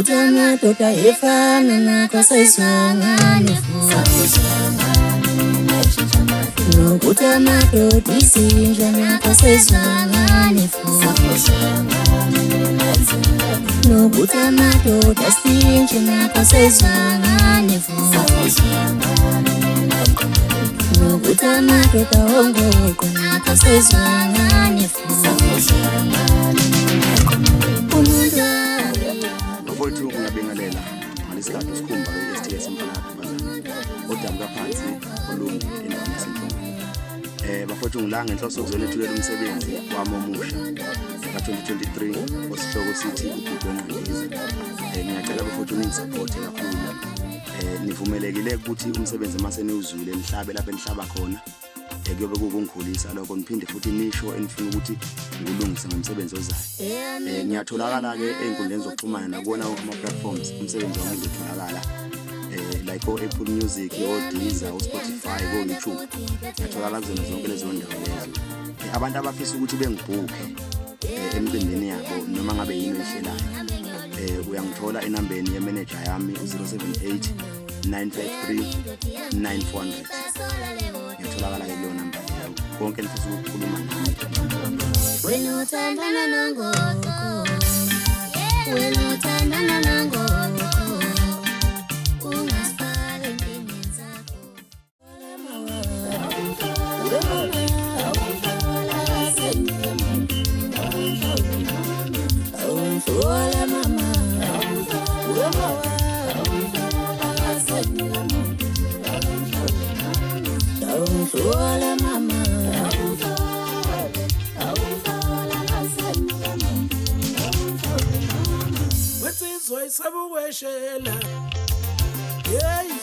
Nokutama tota efana nakho sayizwangane futhi. Nokutama tota isinja nakho sayizwangane futhi. Nokutama tota isinja nakho sayizwangane futhi. Nokutama tota ongoko nakho sayizwangane futhi. Bafowethu ngiyabingelela ngalesikhathi sikhumba ke-STS Mfalaphi odamka phansi olungi endaweni yaseNtshona. Bafowethu ngila ngenhloso yokuzonethulela umsebenzi wami omusha ka-2023 osihloko sithi ubhubhe ngqandiza. Ngiyacela bafowethu ningisupporte kakhulu. Nivumelekile ukuthi umsebenzi mase niwuzwile nihlabe lapho enihlaba khona kuyobe kukungikhulisa lokho niphinde futhi nisho enifuna ukuthi ngilungise ngomsebenzi ozayo. Ngiyatholakala ke einkundleni zokuxhumana nakuwona ama platforms umsebenzi wami uzotholakala like Apple Music, Deezer, Spotify, YouTube. Ngiyatholakala kuzona zonke lezo ndawo lezo. Abantu abafisa ukuthi bengibhuke emcimbini yabo noma ngabe yini ehlelayo uyangithola enambeni ye-manager yami 078 953 9400. Ngiyatholakala yilo number leyo konke nifisa ukukhuluma nami. Wena uthandana nangoko, wena uthandana nangoko, ungasifaki empini zakho. Awufola mama, awufola mama. What's his voice? I'm a wishela. Yeah.